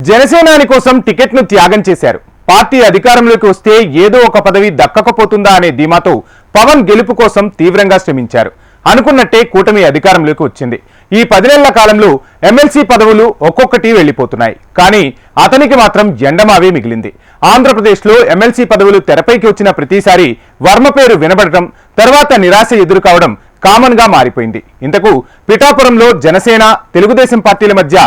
జనసేనాని కోసం టికెట్ను త్యాగం చేశారు. పార్టీ అధికారంలోకి వస్తే ఏదో ఒక పదవి దక్కకపోతుందా అనే ధీమాతో పవన్ గెలుపు కోసం తీవ్రంగా శ్రమించారు. అనుకున్నట్టే కూటమి అధికారంలోకి వచ్చింది. ఈ 10 నెలల కాలంలో ఎమ్మెల్సీ పదవులు ఒక్కొక్కటి వెళ్లిపోతున్నాయి. కానీ అతనికి మాత్రం ఎండమావే మిగిలింది. ఆంధ్రప్రదేశ్లో ఎమ్మెల్సీ పదవులు తెరపైకి వచ్చిన ప్రతిసారి వర్మ పేరు వినబడటం, తర్వాత నిరాశ ఎదురు కావడం కామన్ గా మారిపోయింది. ఇంతకు పిఠాపురంలో జనసేన తెలుగుదేశం పార్టీల మధ్య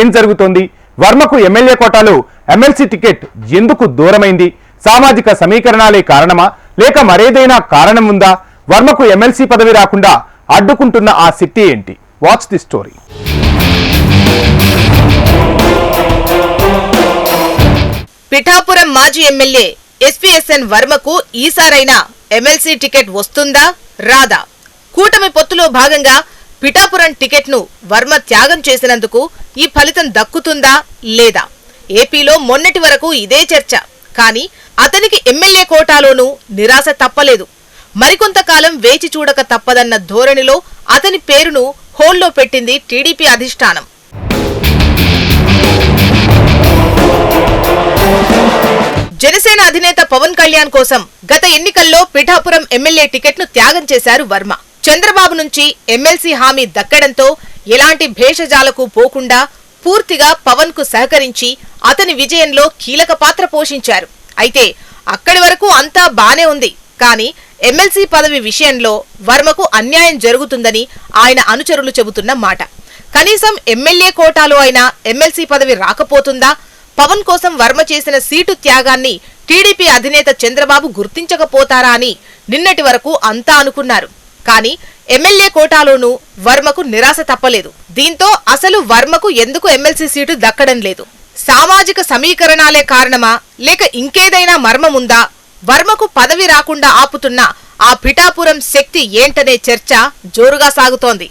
ఏం జరుగుతోంది? వర్మకు ఎమ్మెల్యే కోటాలో ఎమ్మెల్సీ టికెట్ ఎందుకు దూరమైంది? సామాజిక సమీకరణాలే కారణమా, లేక మరేదైనా కారణం ఉందా? వర్మకు ఎమ్మెల్సీ పదవి రాకుండా అడ్డుకుంటున్న ఆ శక్తి ఏంటి? Watch the story. పిఠాపురం మాజీ ఎమ్మెల్యే ఎస్పీఎస్ఎన్ వర్మకు ఈసారైనా ఎమ్మెల్సీ టికెట్ వస్తుందా రాదా? కూటమి పొత్తులో భాగంగా పిఠాపురం టికెట్ను వర్మ త్యాగం చేసినందుకు ఈ ఫలితం దక్కుతుందా లేదా? ఏపీలో మొన్నటి వరకు ఇదే చర్చ. కానీ అతనికి ఎమ్మెల్యే కోటాలోనూ నిరాశ తప్పలేదు. మరికొంతకాలం వేచి చూడక తప్పదన్న ధోరణిలో అతని పేరును హోల్డ్లో పెట్టింది టీడీపీ అధిష్టానం. జనసేన అధినేత పవన్ కళ్యాణ్ కోసం గత ఎన్నికల్లో పిఠాపురం ఎమ్మెల్యే టికెట్ను త్యాగం చేశారు వర్మ. చంద్రబాబు నుంచి ఎమ్మెల్సీ హామీ దక్కడంతో ఎలాంటి భేషజాలకు పోకుండా పూర్తిగా పవన్ కు సహకరించి అతని విజయంలో కీలక పాత్ర పోషించారు. అయితే అక్కడి వరకు అంతా బానే ఉంది. కానీ ఎమ్మెల్సీ పదవి విషయంలో వర్మకు అన్యాయం జరుగుతుందని ఆయన అనుచరులు చెబుతున్న మాట. కనీసం ఎమ్మెల్యే కోటాలో అయినా ఎమ్మెల్సీ పదవి రాకపోతుందా? పవన్ కోసం వర్మ చేసిన సీటు త్యాగాన్ని టీడీపీ అధినేత చంద్రబాబు గుర్తించకపోతారా అని నిన్నటి వరకు అంతా అనుకున్నారు. కానీ ఎమ్మెల్యే కోటాలోనూ వర్మకు నిరాశ తప్పలేదు. దీంతో అసలు వర్మకు ఎందుకు ఎమ్మెల్సీ సీటు దక్కడం లేదు? సామాజిక సమీకరణాలే కారణమా, లేక ఇంకేదైనా మర్మముందా? వర్మకు పదవి రాకుండా ఆపుతున్న ఆ పిఠాపురం శక్తి ఏంటనే చర్చ జోరుగా సాగుతోంది.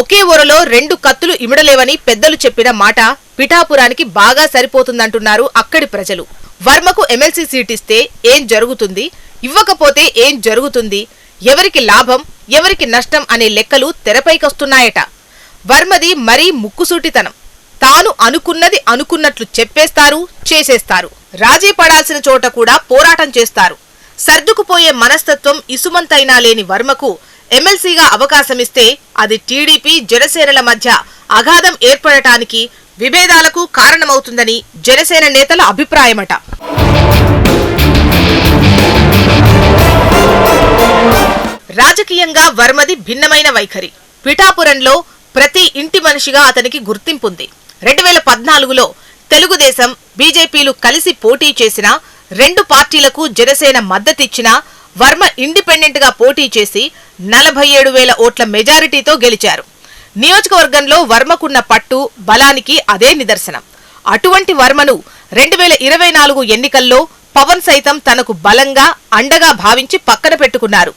ఒకే ఊరలో 2 కత్తులు ఇమిడలేవని పెద్దలు చెప్పిన మాట పిఠాపురానికి బాగా సరిపోతుందంటున్నారు అక్కడి ప్రజలు. వర్మకు ఎమ్మెల్సీ సీటిస్తే ఏం జరుగుతుంది, ఇవ్వకపోతే ఏం జరుగుతుంది, ఎవరికి లాభం ఎవరికి నష్టం అనే లెక్కలు తెరపైకొస్తున్నాయట. వర్మది మరీ ముక్కుసూటితనం. తాను అనుకున్నది అనుకున్నట్లు చెప్పేస్తారు, చేసేస్తారు. రాజీ పడాల్సిన చోట కూడా పోరాటం చేస్తారు. సర్దుకుపోయే మనస్తత్వం ఇసుమంతైనా లేని వర్మకు ఎమ్మెల్సీగా అవకాశమిస్తే అది టీడీపీ జనసేనల మధ్య అగాధం ఏర్పడటానికి, విభేదాలకు కారణమవుతుందని జనసేన నేతల అభిప్రాయమట. రాజకీయంగా వర్మది భిన్నమైన వైఖరి. పిఠాపురంలో ప్రతి ఇంటి మనిషిగా అతనికి గుర్తింపుంది. 2014లో తెలుగుదేశం బీజేపీలు కలిసి పోటీ చేసిన 2 పార్టీలకు జనసేన మద్దతిచ్చినా వర్మ ఇండిపెండెంట్ గా పోటీ చేసి 47,000 ఓట్ల మెజారిటీతో గెలిచారు. నియోజకవర్గంలో వర్మకున్న పట్టు బలానికి అదే నిదర్శనం. అటువంటి వర్మను 2024 ఎన్నికల్లో పవన్ సైతం తనకు బలంగా అండగా భావించి పక్కన పెట్టుకున్నారు.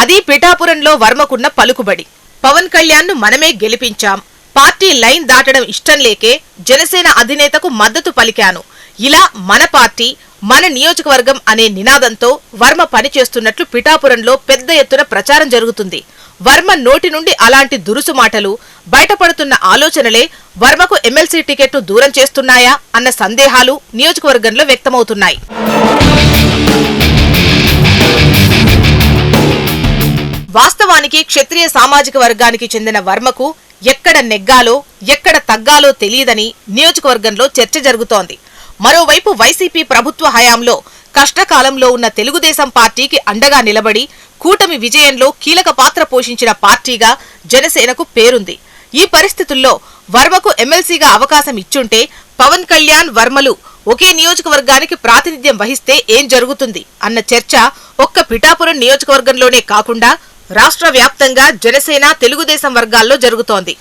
అది పిఠాపురంలో వర్మకున్న పలుకుబడి. పవన్ కళ్యాణ్ను మనమే గెలిపించాం, పార్టీ లైన్ దాటడం ఇష్టం లేకే జనసేన అధినేతకు మద్దతు పలికాను, ఇలా మన పార్టీ మన నియోజకవర్గం అనే నినాదంతో వర్మ పనిచేస్తున్నట్లు పిఠాపురంలో పెద్ద ఎత్తున ప్రచారం జరుగుతుంది. వర్మ నోటి నుండి అలాంటి దురుసు మాటలు బయటపడుతున్న ఆలోచనలే వర్మకు ఎమ్మెల్సీ టికెట్ను దూరం చేస్తున్నాయా అన్న సందేహాలు నియోజకవర్గంలో వ్యక్తమవుతున్నాయి. వాస్తవానికి క్షత్రియ సామాజిక వర్గానికి చెందిన వర్మకు ఎక్కడ నెగ్గాలో ఎక్కడ తగ్గాలో తెలియదని నియోజకవర్గంలో చర్చ జరుగుతోంది. మరోవైపు వైసీపీ ప్రభుత్వ హయాంలో కష్టకాలంలో ఉన్న తెలుగుదేశం పార్టీకి అండగా నిలబడి కూటమి విజయంలో కీలక పాత్ర పోషించిన పార్టీగా జనసేనకు పేరుంది. ఈ పరిస్థితుల్లో వర్మకు ఎమ్మెల్సీగా అవకాశం ఇచ్చుంటే పవన్ కళ్యాణ్ వర్మలు ఒకే నియోజకవర్గానికి ప్రాతినిధ్యం వహిస్తే ఏం జరుగుతుంది అన్న చర్చ ఒక్క పిఠాపురం నియోజకవర్గంలోనే కాకుండా రాష్ట్ర వ్యాప్తంగా జనసేన తెలుగుదేశం వర్గాల్లో జరుగుతోంది.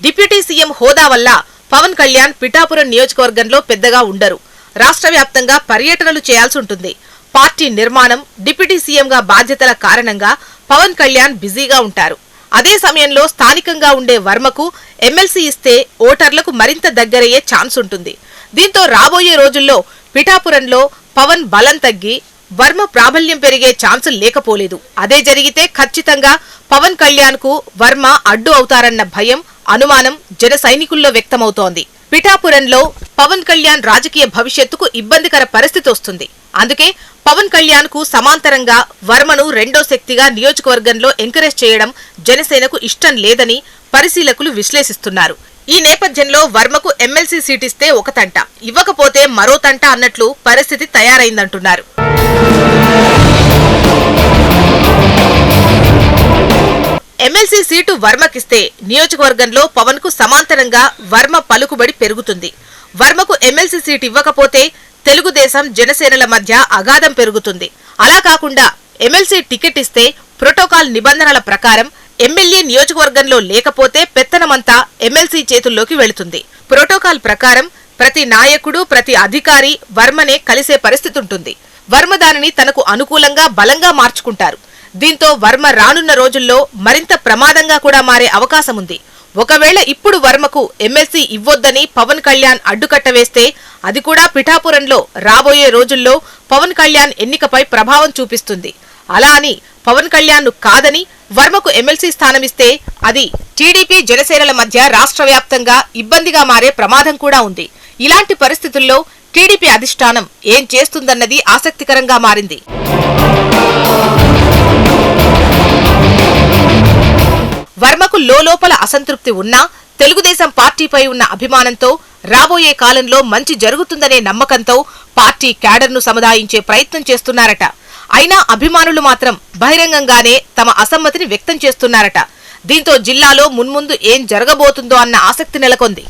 డిప్యూటీ సీఎం హోదా వల్ల పవన్ కళ్యాణ్ పిఠాపురం నియోజకవర్గంలో పెద్దగా ఉండరు. రాష్ట్ర వ్యాప్తంగా పర్యటనలు చేయాల్సి ఉంటుంది. పార్టీ నిర్మాణం, డిప్యూటీ సీఎంగా బాధ్యతల కారణంగా పవన్ కళ్యాణ్ బిజీగా ఉంటారు. అదే సమయంలో స్థానికంగా ఉండే వర్మకు ఎమ్మెల్సీ ఇస్తే ఓటర్లకు మరింత దగ్గరయ్యే ఛాన్స్ ఉంటుంది. దీంతో రాబోయే రోజుల్లో పిఠాపురంలో పవన్ బలం తగ్గి వర్మ ప్రాబల్యం పెరిగే ఛాన్సులు లేకపోలేదు. అదే జరిగితే ఖచ్చితంగా పవన్ కళ్యాణ్ కు వర్మ అడ్డు అవుతారన్న భయం, అనుమానం జన సైనికుల్లో వ్యక్తమవుతోంది. పిఠాపురంలో పవన్ కళ్యాణ్ రాజకీయ భవిష్యత్తుకు ఇబ్బందికర పరిస్థితి వస్తుంది. అందుకే పవన్ కళ్యాణ్ కు సమాంతరంగా వర్మను రెండో శక్తిగా నియోజకవర్గంలో ఎంకరేజ్ చేయడం జనసేనకు ఇష్టం లేదని పరిశీలకులు విశ్లేషిస్తున్నారు. ఈ నేపథ్యంలో వర్మకు ఎమ్మెల్సీ సీటిస్తే ఒక తంట, ఇవ్వకపోతే మరో తంట అన్నట్లు పరిస్థితి తయారైందంటున్నారు. ఎమ్మెల్సీ సీటు వర్మకిస్తే నియోజకవర్గంలో పవన్ కు సమాంతరంగా వర్మ పలుకుబడి పెరుగుతుంది. వర్మకు ఎమ్మెల్సీ సీటు ఇవ్వకపోతే తెలుగుదేశం జనసేనల మధ్య అగాధం పెరుగుతుంది. అలా కాకుండా ఎమ్మెల్సీ టికెట్ ఇస్తే ప్రోటోకాల్ నిబంధనల ప్రకారం ఎమ్మెల్యే నియోజకవర్గంలో లేకపోతే పెత్తనమంతా ఎమ్మెల్సీ చేతుల్లోకి వెళుతుంది. ప్రోటోకాల్ ప్రకారం ప్రతి నాయకుడు, ప్రతి అధికారి వర్మనే కలిసే పరిస్థితి ఉంటుంది. వర్మ దానిని తనకు అనుకూలంగా బలంగా మార్చుకుంటారు. దీంతో వర్మ రానున్న రోజుల్లో మరింత ప్రమాదంగా కూడా మారే అవకాశం ఉంది. ఒకవేళ ఇప్పుడు వర్మకు ఎమ్మెల్సీ ఇవ్వొద్దని పవన్ కళ్యాణ్ అడ్డుకట్ట వేస్తే అది కూడా పిఠాపురంలో రాబోయే రోజుల్లో పవన్ కళ్యాణ్ ఎన్నికపై ప్రభావం చూపిస్తుంది. అలా అని పవన్ కళ్యాణ్ ను కాదని వర్మకు ఎమ్మెల్సీ స్థానమిస్తే అది టీడీపీ జనసేనల మధ్య రాష్ట్ర వ్యాప్తంగా ఇబ్బందిగా మారే ప్రమాదం కూడా ఉంది. ఇలాంటి పరిస్థితుల్లో టీడీపీ అధిష్టానం ఏం చేస్తుందన్నది ఆసక్తికరంగా మారింది. వర్మకు లోపల అసంతృప్తి ఉన్నా తెలుగుదేశం పార్టీపై ఉన్న అభిమానంతో రాబోయే కాలంలో మంచి జరుగుతుందనే నమ్మకంతో పార్టీ క్యాడర్ను సముదాయించే ప్రయత్నం చేస్తున్నారట. అయినా అభిమానులు మాత్రం బహిరంగంగానే తమ అసమ్మతిని వ్యక్తం చేస్తున్నారట. దీంతో జిల్లాలో మున్ముందు ఏం జరగబోతుందో అన్న ఆసక్తి నెలకొంది.